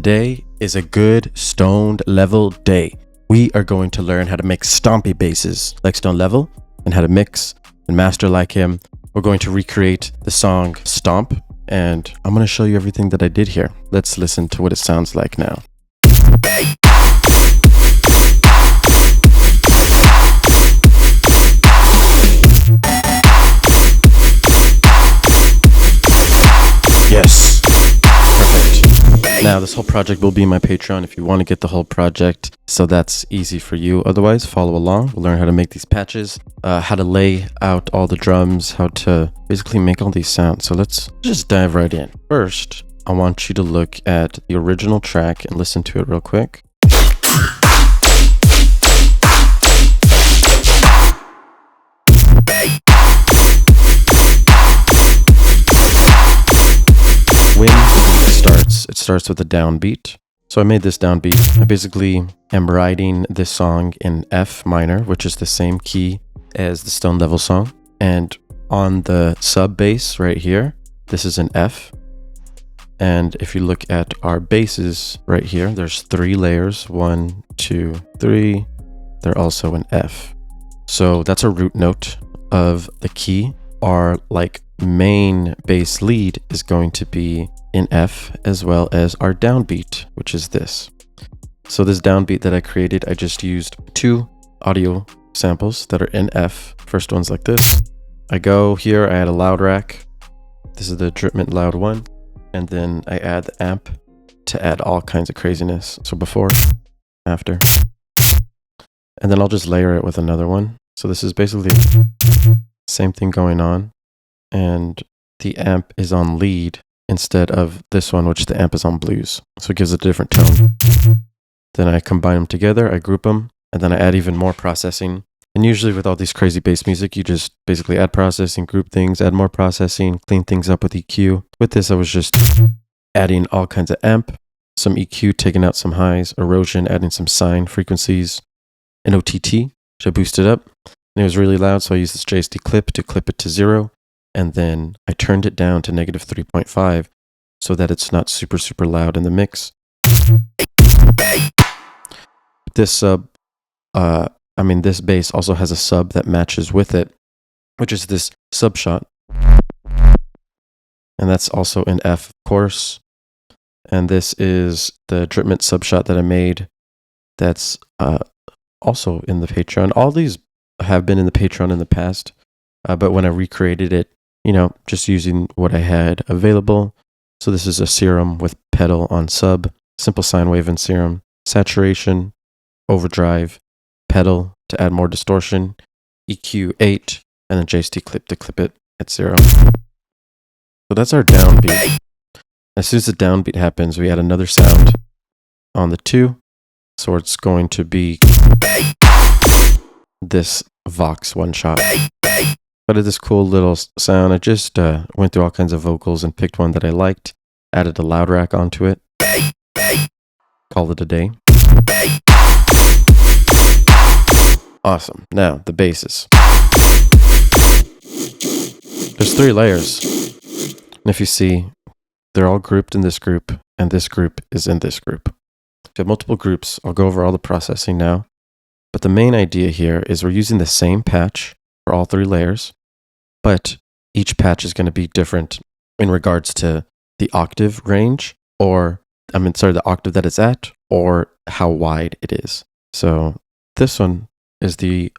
Today is a good stoned level day. We are going to learn how to make stompy basses like Stone Level and how to mix and master like him. We're going to recreate the song Stomp, and I'm going to show you everything that I did here. Let's listen to what it sounds like now. Yes. Perfect. Now, this whole project will be my Patreon if you want to get the whole project, so that's easy for you. Otherwise, follow along. We'll learn how to make these patches, how to lay out all the drums, how to basically make all these sounds. So let's just dive right in. First, I want you to look at the original track and listen to it real quick. When it starts with a downbeat. So I made this downbeat. I basically am writing this song in F minor, which is the same key as the Stone Level song. And on the sub bass right here, this is an F. And if you look at our basses right here, there's 3 layers, 1, 2, 3. They're also an F. So that's a root note of the key. Our main bass lead is going to be in F, as well as our downbeat, which is this. So this downbeat that I created, I just used 2 audio samples that are in F. First one's like this. I go here, I add a loud rack. This is the Dripment loud one. And then I add the amp to add all kinds of craziness. So before, after. And then I'll just layer it with another one. So this is basically the same thing going on. And the amp is on lead instead of this one, which the amp is on blues. So it gives it a different tone. Then I combine them together, I group them, and then I add even more processing. And usually with all these crazy bass music, you just basically add processing, group things, add more processing, clean things up with EQ. With this, I was just adding all kinds of amp, some EQ, taking out some highs, erosion, adding some sine frequencies, and OTT, which I boosted up. And it was really loud, so I used this JST clip to clip it to 0. And then I turned it down to negative 3.5 so that it's not super, super loud in the mix. This sub, this bass also has a sub that matches with it, which is this sub shot. And that's also in F, of course. And this is the Dripment sub shot that I made. That's also in the Patreon. All these have been in the Patreon in the past, but when I recreated it, just using what I had available. So this is a serum with pedal on sub, simple sine wave and serum, saturation, overdrive, pedal to add more distortion, EQ 8, and then JST clip to clip it at 0. So that's our downbeat. As soon as the downbeat happens, we add another sound on the 2. So it's going to be this Vox one shot. I did this cool little sound. I just went through all kinds of vocals and picked one that I liked, added a loud rack onto it, called it a day. Awesome. Now, the basses. There's 3 layers. And if you see, they're all grouped in this group, and this group is in this group. If you have multiple groups, I'll go over all the processing now. But the main idea here is we're using the same patch for all 3 layers. But each patch is going to be different in regards to the octave range, the octave that it's at, or how wide it is. So this one is the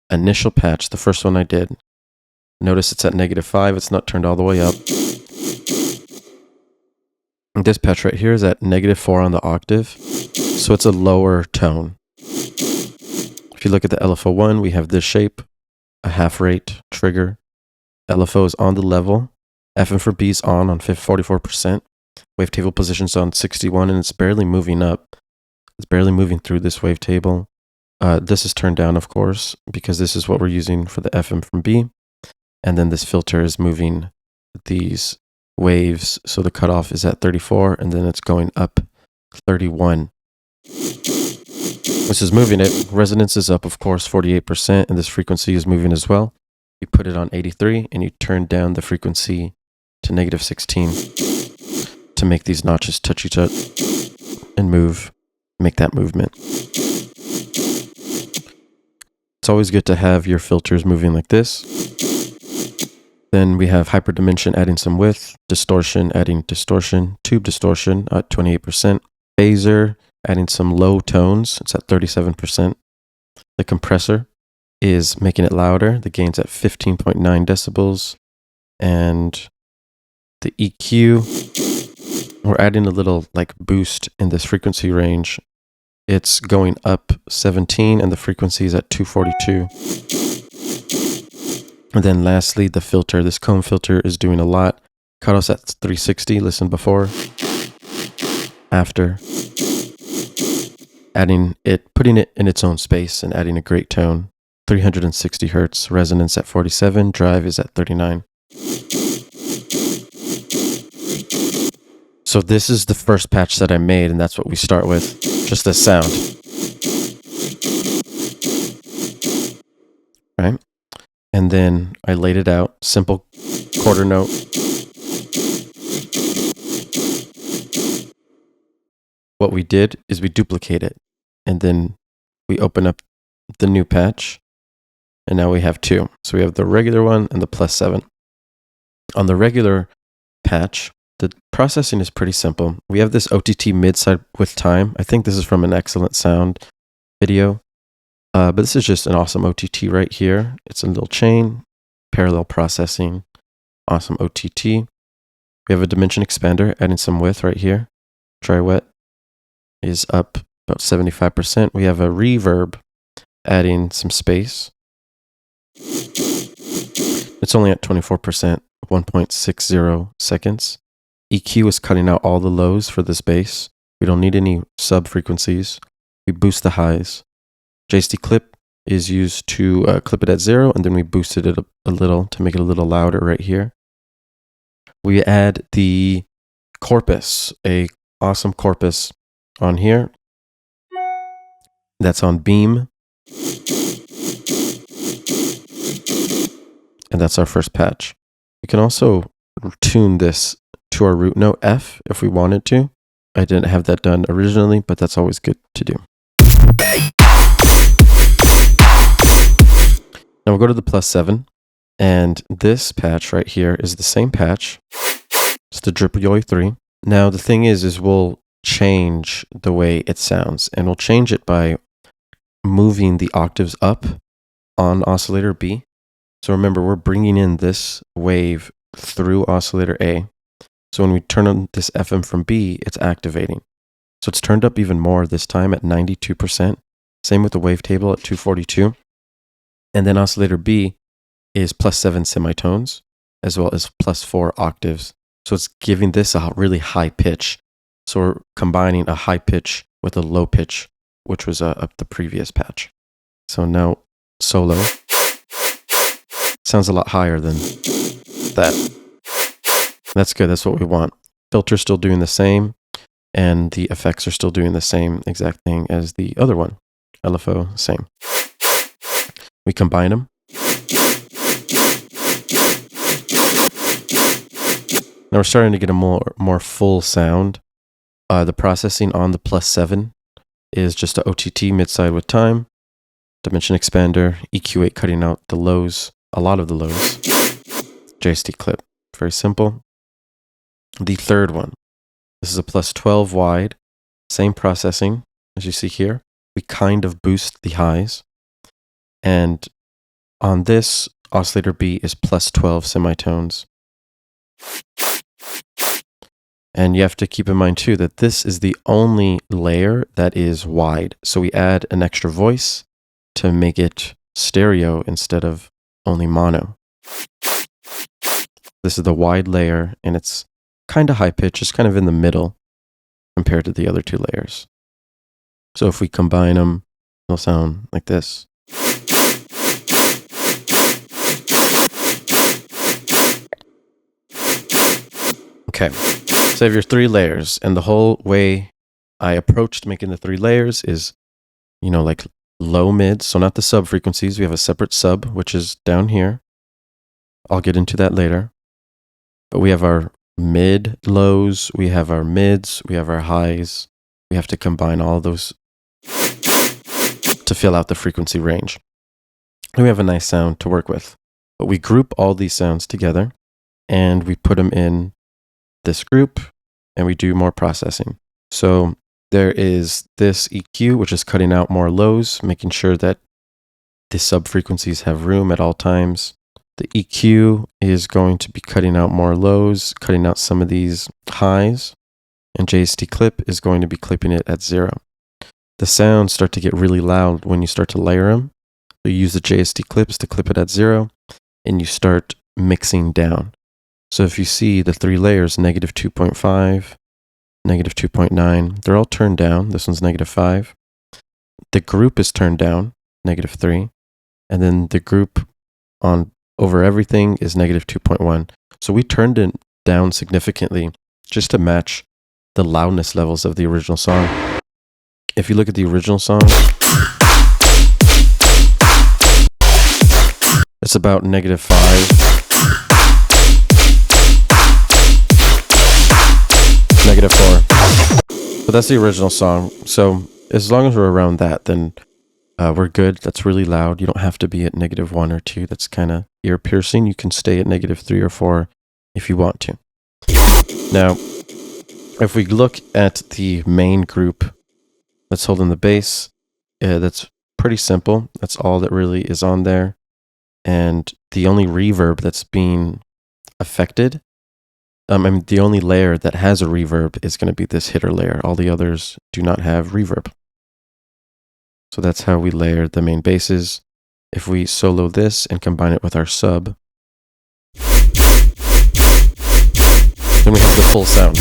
initial patch, the first one I did. Notice it's at -5, it's not turned all the way up. And this patch right here is at -4 on the octave, so it's a lower tone. If you look at the LFO1, we have this shape, a half rate trigger. LFO is on the level. FM for B is on 44%. Wavetable position's on 61, and it's barely moving up. It's barely moving through this wavetable. This is turned down, of course, because this is what we're using for the FM from B. And then this filter is moving these waves, so the cutoff is at 34, and then it's going up 31. This is moving it. Resonance is up, of course, 48%, and this frequency is moving as well. You put it on 83, and you turn down the frequency to -16 to make these notches touch each other. and make that movement. It's always good to have your filters moving like this. Then we have hyperdimension adding some width, distortion adding distortion, tube distortion at 28%, phaser adding some low tones, it's at 37%. The compressor is making it louder, the gain's at 15.9 decibels, and the EQ, we're adding a little like boost in this frequency range. It's going up 17 and the frequency is at 242. And then lastly, the filter. This comb filter is doing a lot. Cutoff's at 360, listen before, after. Putting it in its own space and adding a great tone. 360 hertz, resonance at 47, drive is at 39. So this is the first patch that I made, and that's what we start with, just this sound. Right? And then I laid it out, simple quarter note. What we did is we duplicate it, and then we open up the new patch, and now we have two. So we have the regular one and the +7. On the regular patch, the processing is pretty simple. We have this OTT mid-side with time. I think this is from an Excellent Sound video, but this is just an awesome OTT right here. It's a little chain, parallel processing, awesome OTT. We have a dimension expander, adding some width right here. Dry wet is up about 75%. We have a reverb, adding some space. It's only at 24%, 1.60 seconds. EQ is cutting out all the lows for this bass. We don't need any sub frequencies. We boost the highs. JST clip is used to clip it at 0, and then we boosted it a little to make it a little louder right here. We add the corpus, a awesome corpus on here. That's on beam. And that's our first patch. We can also tune this to our root note F if we wanted to. I didn't have that done originally, but that's always good to do. Now we'll go to the +7, and this patch right here is the same patch. It's the Dripment 3. Now the thing is we'll change the way it sounds, and we'll change it by moving the octaves up on oscillator B. So remember, we're bringing in this wave through oscillator A. So when we turn on this FM from B, it's activating. So it's turned up even more this time at 92%. Same with the wavetable at 242. And then oscillator B is +7 semitones, as well as +4 octaves. So it's giving this a really high pitch. So we're combining a high pitch with a low pitch, which was up the previous patch. So now solo sounds a lot higher than that. That's good. That's what we want. Filter's still doing the same, and the effects are still doing the same exact thing as the other one. LFO, same. We combine them. Now we're starting to get a more full sound. The processing on the +7 is just a OTT mid-side with time, dimension expander, EQ8 cutting out the lows, a lot of the lows, JST clip, very simple. The third one, this is a +12 wide, same processing as you see here. We kind of boost the highs, and on this oscillator B is +12 semitones. And you have to keep in mind too that this is the only layer that is wide. So we add an extra voice to make it stereo instead of only mono. This is the wide layer, and it's kind of high pitch, it's kind of in the middle compared to the other two layers. So if we combine them, it'll sound like this. Okay, so you have your 3 layers, and the whole way I approached making the 3 layers is, like low mid, so not the sub frequencies. We have a separate sub, which is down here. I'll get into that later. But we have our mid lows, we have our mids, we have our highs, we we have to combine all of those to fill out the frequency range. And we have a nice sound to work with. But we group all these sounds together and we put them in this group and we do more processing. So there is this EQ, which is cutting out more lows, making sure that the sub-frequencies have room at all times. The EQ is going to be cutting out more lows, cutting out some of these highs, and JST clip is going to be clipping it at 0. The sounds start to get really loud when you start to layer them. So you use the JST clips to clip it at 0, and you start mixing down. So if you see the 3 layers, negative 2.5, negative 2.9, they're all turned down. This one's negative 5. The group is turned down, negative 3. And then the group on over everything is negative 2.1. So we turned it down significantly just to match the loudness levels of the original song. If you look at the original song, it's about negative 5. Negative 4. But that's the original song. So as long as we're around that, then we're good. That's really loud. You don't have to be at negative 1 or 2. That's kind of ear piercing. You can stay at negative 3 or 4 if you want to. Now, if we look at the main group that's holding the bass, that's pretty simple. That's all that really is on there. And the only reverb that's being affected, the only layer that has a reverb is going to be this hitter layer. All the others do not have reverb. So that's how we layer the main basses. If we solo this and combine it with our sub, then we have the full sound.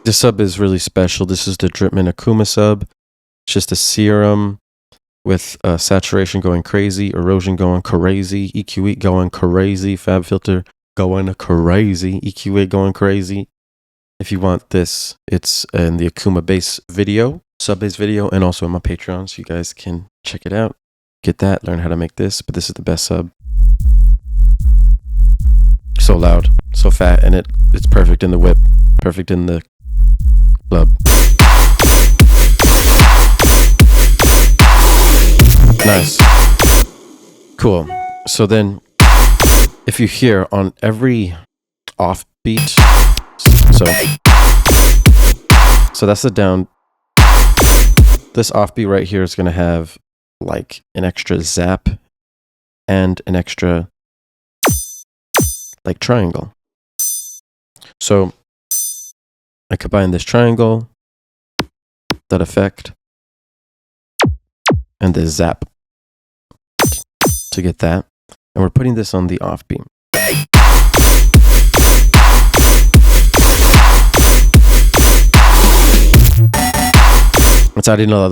This sub is really special. This is the Dripment Akuma sub. It's just a serum with saturation going crazy, erosion going crazy, EQ8 going crazy, fab filter going crazy, EQ8 going crazy. If you want this, it's in the Akuma bass video, sub bass video, and also on my Patreon, so you guys can check it out. Get that, learn how to make this, but this is the best sub. So loud, so fat, and it's perfect in the whip, perfect in the club. Nice. Cool. So then, if you hear on every offbeat, so that's the down. This offbeat right here is going to have like an extra zap and an extra like triangle. So I combine this triangle, that effect, and this zap to get that. And we're putting this on the offbeat. It's adding a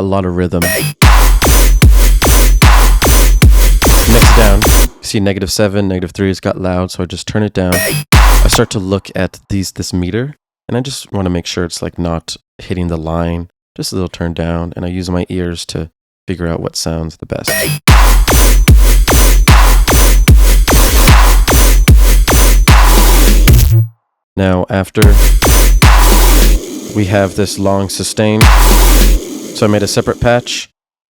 lot of rhythm. Mix it down. You see negative 7, negative 3 has got loud, so I just turn it down. I start to look at this meter, and I just want to make sure it's like not hitting the line, just a little turn down, and I use my ears to figure out what sounds the best. Now after we have this long sustain, so I made a separate patch.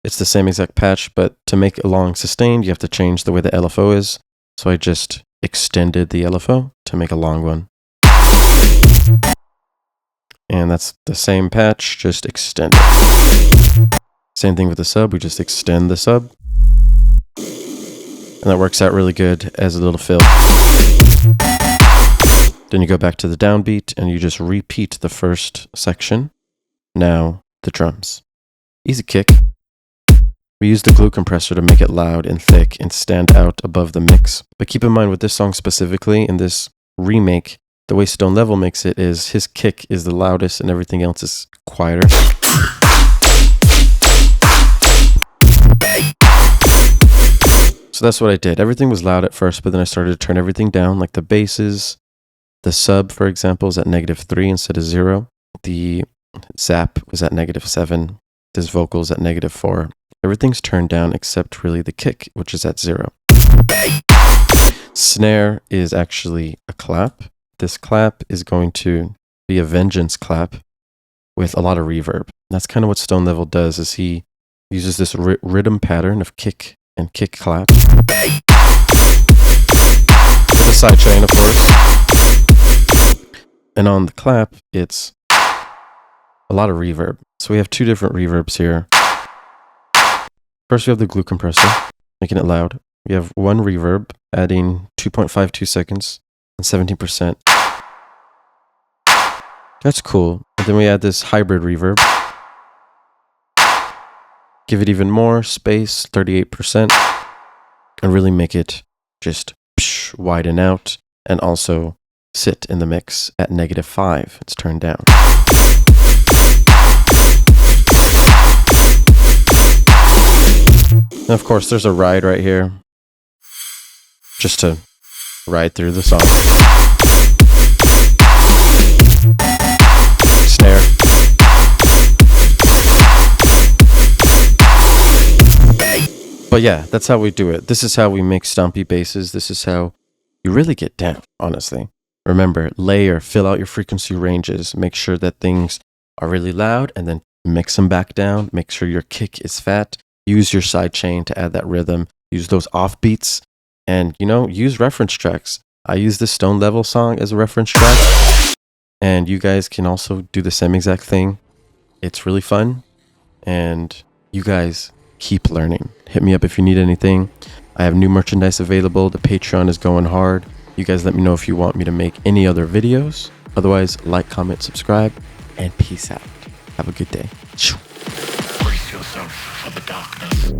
It's the same exact patch, but to make a long sustain, you have to change the way the LFO is. So I just extended the LFO to make a long one. And that's the same patch, just extend it. Same thing with the sub, we just extend the sub. And that works out really good as a little fill. Then you go back to the downbeat and you just repeat the first section. Now the drums. Easy kick. We use the glue compressor to make it loud and thick and stand out above the mix. But keep in mind with this song specifically, in this remake, the way Stone Level makes it is his kick is the loudest and everything else is quieter. So that's what I did. Everything was loud at first, but then I started to turn everything down, like the basses. The sub, for example, is at negative 3 instead of 0. The zap was at negative 7. This vocal is at negative 4. Everything's turned down except really the kick, which is at 0. Snare is actually a clap. this clap is going to be a vengeance clap with a lot of reverb. That's kind of what Stone Level does, is he uses this rhythm pattern of kick and kick clap. With a sidechain, of course. And on the clap, it's a lot of reverb. So we have two different reverbs here. First, we have the glue compressor, making it loud. We have one reverb, adding 2.52 seconds and 17%. That's cool. And then we add this hybrid reverb. Give it even more space, 38%, and really make it just widen out and also sit in the mix at -5. It's turned down. And of course, there's a ride right here, just to ride through the song. Snare. But yeah, that's how we do it. This is how we make stompy basses. This is how you really get down, honestly. Remember, layer, fill out your frequency ranges. Make sure that things are really loud, and then mix them back down. Make sure your kick is fat. Use your sidechain to add that rhythm. Use those offbeats, and use reference tracks. I use this Stone Level song as a reference track, and you guys can also do the same exact thing. It's really fun, and you guys keep learning. Hit me up if you need anything. I have new merchandise available. The Patreon is going hard. You guys let me know if you want me to make any other videos. Otherwise, like, comment, subscribe, and peace out. Have a good day. Brace yourself for the darkness.